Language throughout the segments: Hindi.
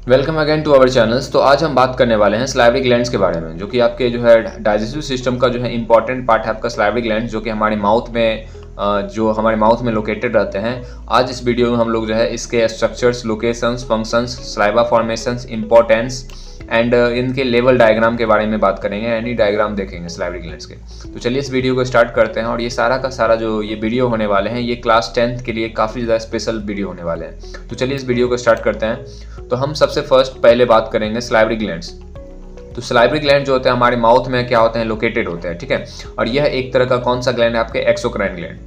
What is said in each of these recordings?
Welcome again to our channels. तो आज हम बात करने वाले हैं सलाइवरी ग्लैंड्स के बारे में, जो कि आपके जो है डाइजेस्टिव सिस्टम का जो है इंपॉर्टेंट पार्ट है आपका सलाइवरी ग्लैंड्स, जो कि हमारे माउथ में लोकेटेड रहते हैं। आज इस वीडियो में हम लोग जो है इसके structures, locations, functions, saliva formations, importance and इनके लेवल डायग्राम के बारे में बात करेंगे। एनी डायग्राम देखेंगे सलाइवरी ग्लैंड्स के। तो चलिए इस वीडियो को स्टार्ट करते हैं। और ये सारा का सारा जो ये वीडियो होने वाले हैं, ये क्लास 10th के लिए काफ़ी ज़्यादा स्पेशल वीडियो होने वाले हैं। तो चलिए इस वीडियो को स्टार्ट करते हैं। तो हम सबसे फर्स्ट पहले बात करेंगे सलाइवरी ग्लैंड्स। तो सलाइवरी ग्लैंड जो होते हैं हमारे माउथ में क्या होते हैं, लोकेटेड होते हैं, ठीक है। और यह एक तरह का कौन सा ग्लैंड है, आपके एक्सोक्राइन ग्लैंड।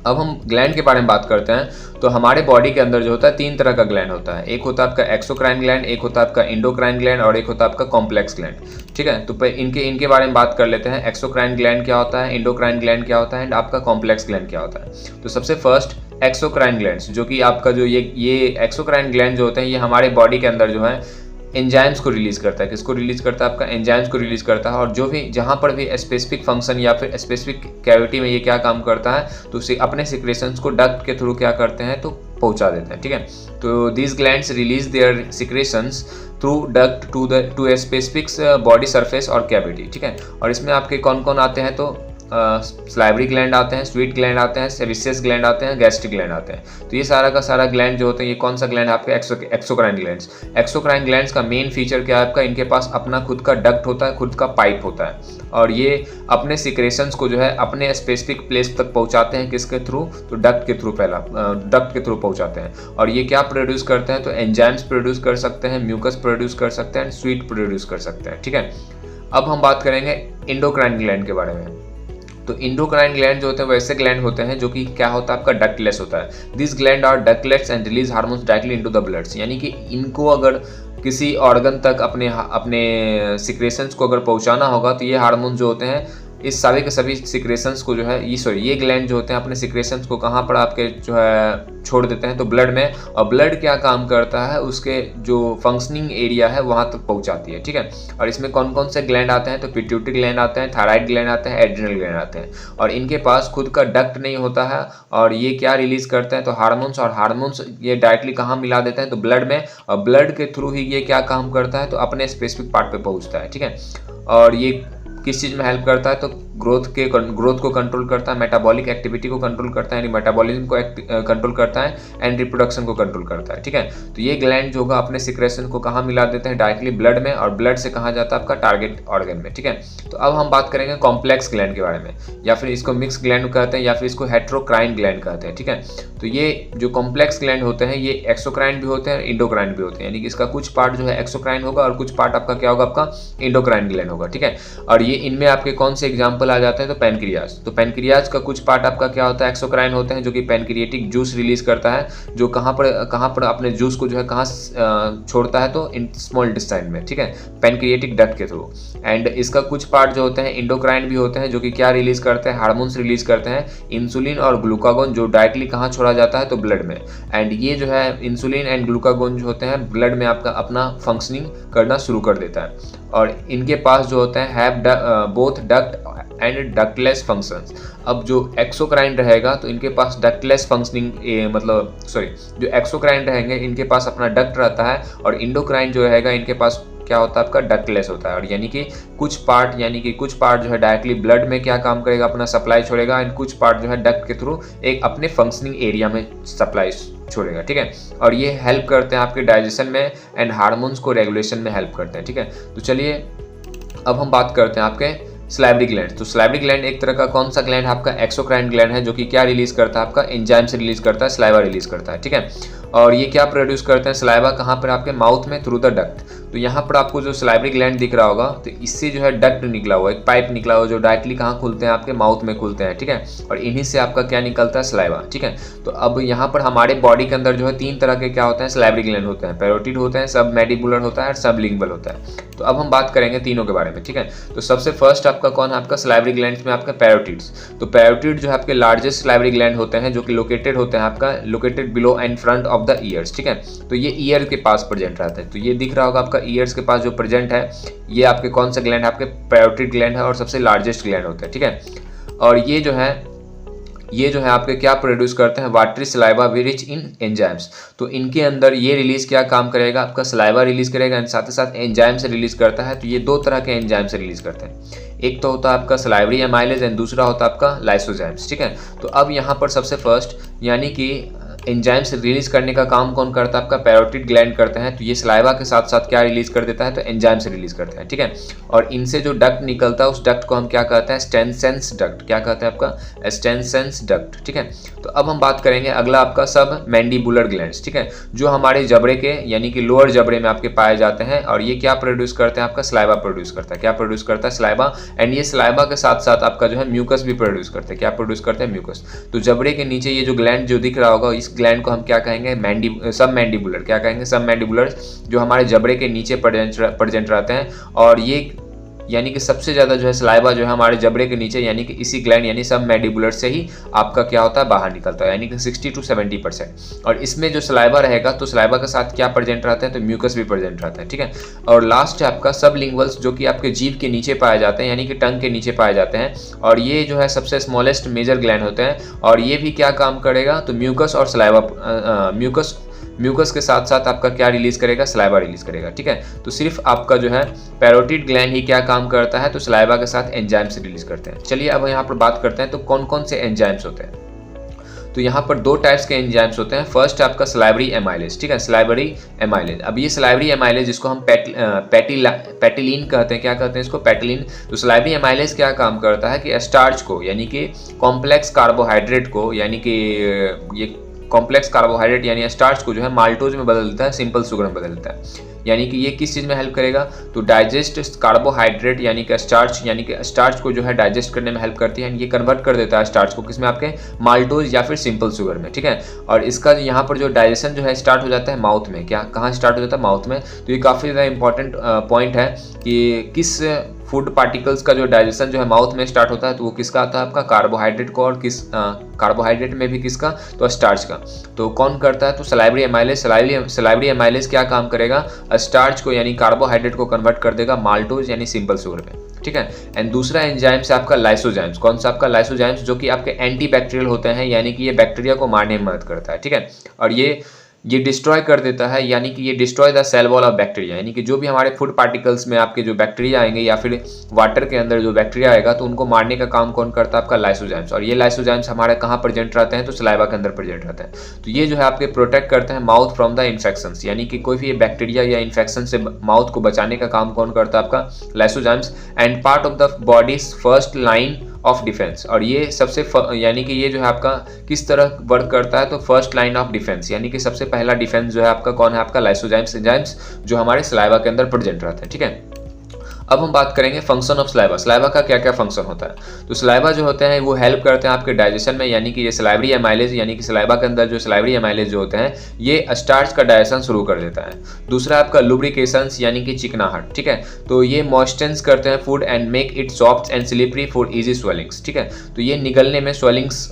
अब हम ग्लैंड के बारे में बात करते हैं। तो हमारे बॉडी के अंदर जो होता है 3 तरह का ग्लैंड होता है। एक होता है आपका एक्सोक्राइन ग्लैंड, एक होता है आपका इंडोक्राइन ग्लैंड और एक होता है आपका कॉम्प्लेक्स ग्लैंड, ठीक है। तो इनके बारे में बात कर लेते हैं। एक्सोक्राइन ग्लैंड क्या होता है, इंडोक्राइन ग्लैंड क्या होता है एंड आपका कॉम्प्लेक्स ग्लैंड क्या होता है। तो सबसे फर्स्ट एक्सोक्राइन ग्लैंड्स, जो कि आपका जो ये एक्सोक्राइन ग्लैंड जो होते हैं, ये हमारे बॉडी के अंदर जो है एंजाइम्स को रिलीज करता है। किसको रिलीज करता है, आपका एंजाइम्स को रिलीज करता है। और जो भी जहाँ पर भी स्पेसिफिक फंक्शन या फिर स्पेसिफिक कैविटी में ये क्या काम करता है, तो उसे अपने सिक्रेशंस को डक्ट के थ्रू क्या करते हैं, तो पहुंचा देते हैं, ठीक है। तो these glands release their secretions through duct to a specific body surface और कैविटी, ठीक है। और इसमें आपके कौन कौन आते हैं, तो सलाइवरी ग्लैंड आते हैं, स्वीट ग्लैंड आते हैं, सेबेसियस ग्लैंड आते हैं, गैस्ट्रिक ग्लैंड आते हैं। तो ये सारा का सारा ग्लैंड जो होते हैं, ये कौन सा ग्लैंड है, आपके एक्सोक्राइन ग्लैंड्स। एक्सोक्राइन ग्लैंड्स का मेन फीचर क्या है आपका, इनके पास अपना खुद का डक्ट होता है, खुद का पाइप होता है। और ये अपने सिक्रेशंस को जो है अपने स्पेसिफिक प्लेस तक पहुंचाते हैं। किसके थ्रू, तो डक्ट के थ्रू, पहला डक्ट के थ्रू पहुंचाते हैं। और ये क्या प्रोड्यूस करते हैं, तो एंजाइम्स प्रोड्यूस कर सकते हैं, म्यूकस प्रोड्यूस कर सकते हैं, स्वीट प्रोड्यूस कर सकते हैं, ठीक है। अब हम बात करेंगे इंडोक्राइन ग्लैंड के बारे में। तो इंडोक्राइन ग्लैंड जो होते हैं वैसे ग्लैंड होते हैं जो कि क्या होता है, आपका डक्टलेस होता है। This gland are ductless and release hormones directly into the bloods, यानी कि इनको अगर किसी ऑर्गन तक अपने सिक्रेशंस को अगर पहुंचाना होगा, तो ये हार्मोन जो होते हैं इस सारे के सभी सिक्रेशंस को जो है ये ग्लैंड जो होते हैं अपने सिक्रेशंस को कहाँ पर आपके जो है छोड़ देते हैं, तो ब्लड में। और ब्लड क्या काम करता है, उसके जो फंक्शनिंग एरिया है वहाँ तक पहुँचाती है, ठीक है। और इसमें कौन कौन से ग्लैंड आते हैं, तो पिट्यूटरी ग्लैंड आते हैं, थायराइड ग्लैंड आते हैं, एड्रिनल ग्लैंड आते हैं। और इनके पास खुद का डक्ट नहीं होता है। और ये क्या रिलीज करते हैं, तो हार्मोन्स। और हार्मोन्स ये डायरेक्टली कहाँ मिला देते हैं, तो ब्लड में। और ब्लड के थ्रू ही ये क्या काम करता है, तो अपने स्पेसिफिक पार्ट पे पहुँचता है, ठीक है। और ये किस चीज़ में हेल्प करता है, तो ग्रोथ को कंट्रोल करता है, मेटाबॉलिक एक्टिविटी को कंट्रोल करता है, यानी मेटाबॉलिज्म को कंट्रोल करता है एंड रिप्रोडक्शन को कंट्रोल करता है, ठीक है। तो ये ग्लैंड जो होगा अपने सिक्रेशन को कहाँ मिला देते हैं, डायरेक्टली ब्लड में। और ब्लड से कहाँ जाता है, आपका टारगेट ऑर्गन में, ठीक है। तो अब हम बात करेंगे कॉम्प्लेक्स ग्लैंड के बारे में, या फिर इसको मिक्स ग्लैंड कहते हैं, या फिर इसको हेट्रोक्राइन ग्लैंड कहते हैं, ठीक है। तो ये जो कॉम्प्लेक्स ग्लैंड होते हैं, ये एक्सोक्राइन भी होते हैं, इंडोक्राइन भी होते हैं, यानी कि इसका कुछ पार्ट जो है एक्सोक्राइन होगा और कुछ पार्ट आपका क्या होगा, आपका इंडोक्राइन ग्लैंड होगा, ठीक है। और ये इनमें आपके कौन से एग्जाम्पल आ जाते हैं, तो पैनक्रियाज। तो पैनक्रियाज का कुछ पार्ट आपका क्या होता है, एक्सोक्राइन होते हैं, जो कि पैनक्रिएटिक जूस रिलीज करता है, जो कहाँ पर अपने जूस को जो है कहाँ छोड़ता है, तो स्मॉल इंटेस्टाइन में, ठीक है, पैनक्रिएटिक डक्ट के थ्रू। एंड इसका कुछ पार्ट जो होते हैं इंडोक्राइन भी होते हैं, जो कि क्या रिलीज करते हैं, हार्मोन्स रिलीज करते हैं, इंसुलिन और ग्लूकागोन, जो डायरेक्टली कहाँ छोड़ा जाता है, तो ब्लड में। एंड ये जो है इंसुलिन एंड ग्लूकागोन जो होते हैं ब्लड में आपका अपना फंक्शनिंग करना शुरू कर देता है। और इनके पास जो होते हैं have both duct and ductless functions. अब जो एक्सोक्राइन रहेगा तो इनके पास डक्टलेस फंक्शनिंग जो एक्सोक्राइन रहेंगे इनके पास अपना डक्ट रहता है। और इंडोक्राइन जो रहेगा इनके पास क्या होता है, आपका डक्टलेस होता है। और यानी कि कुछ पार्ट जो है डायरेक्टली ब्लड में क्या काम करेगा, अपना सप्लाई छोड़ेगा, एंड कुछ पार्ट जो है डक्ट के थ्रू एक अपने फंक्शनिंग एरिया में सप्लाई छोड़ेगा, ठीक है। और ये हेल्प करते हैं आपके डाइजेशन में एंड हार्मोन्स को रेगुलेशन में हेल्प करते हैं, ठीक है। तो चलिए अब हम बात करते हैं आपके सलाइवरी ग्लैंड। तो सलाइवरी ग्लैंड एक तरह का कौन सा ग्लैंड आपका एक्सोक्राइन ग्लैंड है, जो कि क्या रिलीज करता है, आपका एंजाइम से रिलीज करता है, सलाइवा रिलीज करता है, ठीक है। और ये क्या प्रोड्यूस करते हैं, सलाइवा कहाँ पर, आपके माउथ में, थ्रू द डक्ट। तो यहाँ पर आपको जो सलाइवरी ग्लैंड दिख रहा होगा, तो इससे जो है डक्ट निकला हुआ, एक पाइप निकला हुआ, जो डायरेक्टली कहाँ खुलते हैं, आपके माउथ में खुलते हैं, ठीक है। और इन्हीं से आपका क्या निकलता है, सलाइवा, ठीक है। तो अब यहाँ पर हमारे बॉडी के अंदर जो है 3 तरह के क्या होते हैं, सलाइवरी ग्लैंड होते हैं, पैरोटिड होते हैं, सब मैंडिबुलर होता है और सबलिंगुअल होता है। तो अब हम बात करेंगे तीनों के बारे में, ठीक है। तो सबसे फर्स्ट आपका कौन है, आपका सलाइवरी ग्लैंड्स में आपका पैरोटिड्स। तो पैरोटिड जो है आपके लार्जेस्ट सलाइवरी ग्लैंड होते हैं, जो कि लोकेटेड होते हैं आपका below and front of the years, ठीक है। तो ये ईयर के पास प्रेजेंट रहता है। तो ये दिख रहा होगा आपका ईयर्स के पास जो प्रेजेंट है, ये आपके कौन सा ग्लैंड है, आपके पैरोटिड ग्लैंड है और सबसे लार्जेस्ट ग्लैंड होता है, ठीक है। और ये जो है ये जो है आपके क्या प्रोड्यूस करते हैं, watery saliva rich in enzymes. तो इनके अंदर ये रिलीज क्या काम करेगा, आपका सलाइवा रिलीज करेगा एंड साथ ही साथ एंजाइम से रिलीज करता है। तो ये दो तरह के एंजाइम से रिलीज करते हैं, एक तो होता है आपका सलाइवरी एमाइलेज एंड दूसरा होता है आपका लाइसोजाइम्स। ठीक है, तो अब यहाँ पर सबसे फर्स्ट यानी कि एंजाइम्स रिलीज करने का काम कौन करता है, आपका पैरोटिड ग्लैंड करते हैं। तो ये सलाइवा के साथ साथ क्या रिलीज कर देता है, तो एंजाइम से रिलीज करते हैं। ठीक है, और इनसे जो डक्ट निकलता है उस डक्ट को हम क्या कहते हैं, स्टेनसेंस डक्ट। क्या कहते हैं आपका, स्टेनसेंस डक्ट। ठीक है, तो अब हम बात करेंगे अगला आपका सब मैंडिबुलर ग्लैंड्स। ठीक है, जो हमारे जबड़े के यानी कि लोअर जबड़े में आपके पाए जाते हैं और ये क्या प्रोड्यूस करते हैं, आपका सलाइवा प्रोड्यूस करता है। क्या प्रोड्यूस करता है, सलाइवा। एंड ये सलाइवा के साथ साथ आपका जो है म्यूकस भी प्रोड्यूस करते हैं। क्या प्रोड्यूस करते हैं, म्यूकस। तो जबड़े के नीचे ये जो ग्लैंड जो दिख रहा होगा, इस ग्लैंड को हम क्या कहेंगे, सब मैंडिबुलर। क्या कहेंगे, सब मैंडिबुलर, जो हमारे जबड़े के नीचे प्रेजेंट रहते हैं। और ये यानी कि सबसे ज़्यादा जो है सलाइवा जो है हमारे जबड़े के नीचे यानी कि इसी ग्लैंड यानी सब मैंडिबुलर से ही आपका क्या होता है, बाहर निकलता है, यानी कि 60 to 70%। और इसमें जो सलाइवा रहेगा तो सलाइवा के साथ क्या प्रेजेंट रहता है, तो म्यूकस भी प्रेजेंट रहता है। ठीक है, और लास्ट है आपका सबलिंगुअल्स, जो कि आपके जीभ के नीचे पाए जाते हैं यानी कि टंग के नीचे पाए जाते हैं। और ये जो है सबसे स्मॉलेस्ट मेजर ग्लैंड होते हैं और ये भी क्या काम करेगा, तो म्यूकस और सलाइवा, म्यूकस के साथ साथ आपका क्या रिलीज करेगा, सलाइवा रिलीज करेगा। ठीक है, तो सिर्फ आपका जो है पैरोटिड ग्लैंड ही क्या काम करता है, तो सलाइवा के साथ एंजाइम से रिलीज करते हैं। चलिए अब यहाँ पर बात करते हैं तो कौन कौन से एंजाइम्स होते हैं। तो यहाँ पर दो टाइप्स के एंजाइम्स होते हैं। फर्स्ट है आपका सलाइवरी एमाइलेज। ठीक है, सलाइवरी एमाइलेज। अब ये सलाइवरी एमाइलेज जिसको हम पैटिलीन कहते हैं, क्या कहते हैं इसको, पैटिलीन। तो सलाइवरी एमाइलेज क्या काम करता है कि स्टार्च को यानी कि कॉम्प्लेक्स कार्बोहाइड्रेट को यानी कि ये कॉम्प्लेक्स कार्बोहाइड्रेट यानी स्टार्च को जो है माल्टोज में बदल देता है, सिंपल शुगर में बदल देता है। यानी कि ये किस चीज़ में हेल्प करेगा, तो डाइजेस्ट कार्बोहाइड्रेट यानी कि स्टार्च को जो है डाइजेस्ट करने में हेल्प करती है। ये कन्वर्ट कर देता है स्टार्च को किसमें, आपके माल्टोज या फिर सिंपल शुगर में। ठीक है, और इसका यहाँ पर जो डाइजेशन जो है स्टार्ट हो जाता है माउथ में। क्या, कहाँ स्टार्ट हो जाता है, माउथ में। तो ये काफ़ी ज़्यादा इंपॉर्टेंट पॉइंट है कि किस फूड पार्टिकल्स का जो डाइजेशन जो है माउथ में स्टार्ट होता है, तो वो किसका आता है, आपका कार्बोहाइड्रेट को। और किस कार्बोहाइड्रेट में भी किसका, तो स्टार्च का। तो कौन करता है, तो सलाइवरी एमाइलेज। सलाइवरी एमाइलेज क्या काम करेगा, स्टार्च को यानी कार्बोहाइड्रेट को कन्वर्ट कर देगा माल्टोज यानी सिंपल शुगर में। ठीक है, एंड दूसरा एंजाइम्स है आपका लाइसोजाइम्स। कौन सा, आपका लाइसोजाइम्स, जो कि आपके एंटी बैक्टीरियल होते हैं यानी कि ये बैक्टीरिया को मारने में मदद करता है। ठीक है, और ये डिस्ट्रॉय कर देता है यानी कि ये destroy the cell wall of bacteria, यानी कि जो भी हमारे फूड पार्टिकल्स में आपके जो बैक्टीरिया आएंगे या फिर वाटर के अंदर जो बैक्टीरिया आएगा तो उनको मारने का काम कौन करता है, आपका लाइसोजाइम्स। और ये लाइसोजाइम्स हमारे कहाँ प्रेजेंट रहते हैं, तो सलाइवा के अंदर प्रेजेंट रहते हैं। तो ये जो है आपके प्रोटेक्ट करते हैं माउथ फ्रॉम द इन्फेक्शंस, यानी कि कोई भी बैक्टीरिया या इन्फेक्शन से माउथ को बचाने का काम कौन करता है, आपका lysozymes. And part of the bodies first line of defence. और ये सबसे यानी कि ये जो है आपका किस तरह वर्क करता है, तो फर्स्ट लाइन ऑफ डिफेंस, यानी कि सबसे पहला डिफेंस जो है आपका कौन है, आपका लाइसोजाइम्स एंजाइम्स, जो हमारे सलाइवा के अंदर प्रेजेंट रहते हैं। ठीक है, अब हम बात करेंगे फंक्शन ऑफ सलाइवा। सलाइवा का क्या क्या फंक्शन होता है, तो सलाइवा जो होते हैं वो हेल्प करते हैं आपके डाइजेशन में, यानी कि ये सलाइवरी एमाइलेज यानी कि सलाइवा के अंदर जो सलाइवरी एमाइलेज जो होते हैं ये स्टार्च का डाइजेशन शुरू कर देता है। दूसरा आपका लुब्रिकेशंस यानी कि चिकनाहट। ठीक है, तो ये मॉइस्चर्स करते हैं food and make it soft and slippery for easy swellings. ठीक है, तो ये निगलने में स्वेलिंग्स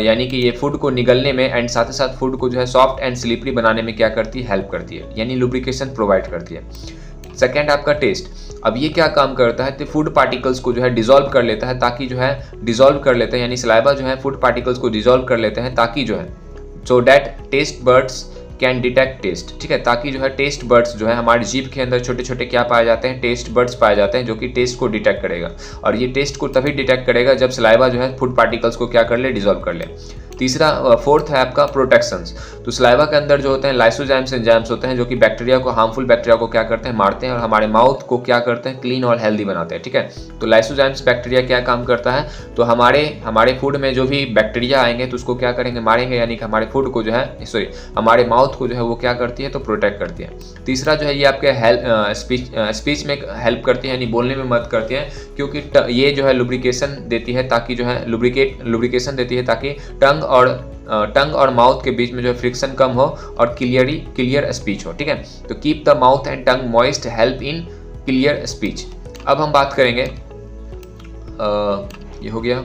यानी कि ये फूड को निगलने में एंड साथ ही साथ फूड को जो है सॉफ्ट एंड स्लिपरी बनाने में क्या करती है, हेल्प करती है, यानी लुब्रिकेशन प्रोवाइड करती है। सेकेंड आपका टेस्ट। अब ये क्या काम करता है, तो फूड पार्टिकल्स को जो है डिसॉल्व कर लेता है, ताकि जो है डिसॉल्व कर लेते हैं, यानी सलाइवा जो है फूड पार्टिकल्स को डिसॉल्व कर लेते हैं ताकि जो है so that taste buds can detect taste. ठीक है, ताकि जो है टेस्ट बर्ड्स जो है हमारे जीभ के अंदर छोटे छोटे क्या पाए जाते हैं, टेस्ट बर्ड्स पाए जाते हैं, जो कि टेस्ट को डिटेक्ट करेगा। और ये टेस्ट को तभी डिटेक्ट करेगा जब सलाइवा जो है फूड पार्टिकल्स को क्या कर ले, डिसॉल्व कर ले। तीसरा फोर्थ है आपका प्रोटेक्शंस। तो सलाइवा के अंदर जो होते हैं लाइसोजाइम्स एंजाइम्स होते हैं, जो कि बैक्टीरिया को, हार्मफुल बैक्टीरिया को क्या करते हैं, मारते हैं और हमारे माउथ को क्या करते हैं, क्लीन और हेल्दी बनाते हैं। ठीक है, तो लाइसोजाइम्स बैक्टीरिया क्या काम करता है, तो हमारे फूड में जो भी बैक्टीरिया आएंगे तो उसको क्या करेंगे, मारेंगे, यानी कि हमारे फूड को जो है हमारे माउथ को जो है वो क्या करती है, तो प्रोटेक्ट करती है। तीसरा जो है ये आपके स्पीच में हेल्प करती है, यानी बोलने में मदद करती है, क्योंकि ये जो है लुब्रिकेशन देती है, ताकि जो है लुब्रिकेशन देती है ताकि टंग और माउथ के बीच में जो फ्रिक्शन कम हो और क्लियर स्पीच हो। ठीक है, तो keep the mouth and tongue moist, help in clear speech. अब हम बात करेंगे ये हो गया।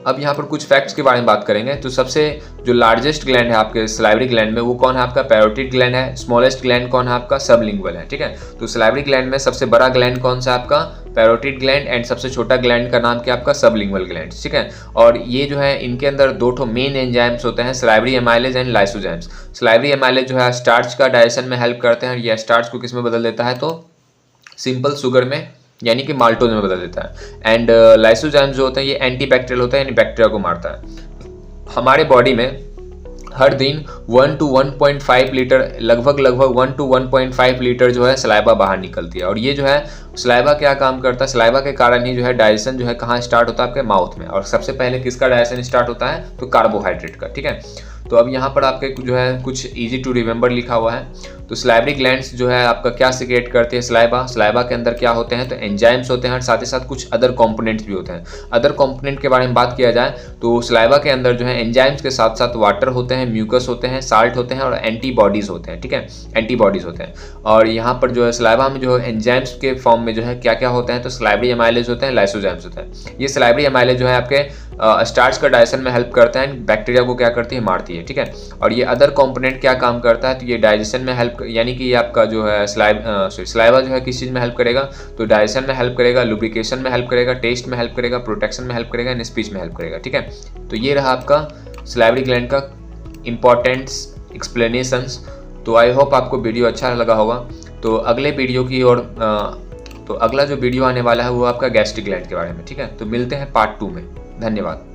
अब यहाँ पर कुछ फैक्ट्स के बारे में बात करेंगे। तो सबसे जो लार्जेस्ट ग्लैंड है आपके सलाइवरी ग्लैंड में वो कौन है, आपका पैरोटिड ग्लैंड है। स्मॉलेस्ट ग्लैंड कौन है, आपका सबलिंगुअल है। ठीक है, तो सलाइवरी ग्लैंड में सबसे बड़ा ग्लैंड कौन सा है, आपका पैरोटिड ग्लैंड, एंड सबसे छोटा ग्लैंड का नाम क्या आपका सबलिंगुअल ग्लैंड, ठीक है। और ये जो है इनके अंदर दो ठो मेन एंजाइम्स होते हैं, salivary amylase and lysozymes. Salivary amylase जो है स्टार्च का डाइजेशन में हेल्प करते हैं, और ये स्टार्च को किस में बदल देता है, तो सिंपल शुगर में यानी कि माल्टोज में बदल देता है। एंड लाइसोजाइम्स जो होते हैं ये एंटी बैक्टीरियल होता है, यानी बैक्टीरिया को मारता है। हमारे बॉडी में हर दिन 1 to 1.5 लीटर लगभग 1 to 1.5 लीटर जो है सलाइवा बाहर निकलती है। और ये जो है सलाइवा क्या काम करता है, सलाइवा के कारण ही जो है डाइजेशन जो है कहाँ स्टार्ट होता है, आपके माउथ में। और सबसे पहले किसका डाइजेशन स्टार्ट होता है, तो कार्बोहाइड्रेट का, ठीक है। तो अब यहाँ पर आपके जो है कुछ इजी टू रिमेंबर लिखा हुआ है। तो सलाइवरी ग्लैंड्स जो है आपका क्या सिक्रेट करती है, सलाइवा के अंदर क्या होते हैं, तो एंजाइम्स होते हैं, और साथ ही साथ कुछ अदर कंपोनेंट्स भी होते हैं। अदर कंपोनेंट के बारे में बात किया जाए तो सलाइवा के अंदर जो है एंजाइम्स के साथ साथ वाटर होते हैं, म्यूकस होते हैं, साल्ट होते हैं, और एंटीबॉडीज होते हैं, ठीक है, एंटीबॉडीज होते हैं। और यहाँ पर जो है सलाइवा में जो है एंजाइम्स के फॉर्म में जो है क्या क्या होते हैं, तो सलाइवरी एमाइलेज होते हैं, लाइसोजाइम्स होते हैं। ये सलाइवरी एमाइलेज जो है आपके स्टार्च का डाइजेशन में हेल्प करता है, बैक्टीरिया को क्या करती है, मारती है, ठीक है। और ये अदर कंपोनेंट क्या काम करता है, तो ये डाइजेशन में हेल्प, यानी कि ये आपका जो है सलाइवा जो है किस चीज़ में हेल्प करेगा, तो डाइजेशन में हेल्प करेगा, लुब्रिकेशन में हेल्प करेगा, टेस्ट में हेल्प करेगा, प्रोटेक्शन में हेल्प करेगा, एंड स्पीच में हेल्प करेगा, ठीक है। तो ये रहा आपका सलाइवरी ग्लैंड का इंपॉर्टेंट्स एक्सप्लेनेशंस। तो आई होप आपको वीडियो अच्छा लगा होगा। तो अगले वीडियो की ओर तो अगला जो वीडियो आने वाला है वो आपका गैस्ट्रिक ग्लैंड के बारे में, ठीक है। तो मिलते हैं पार्ट 2 में। धन्यवाद।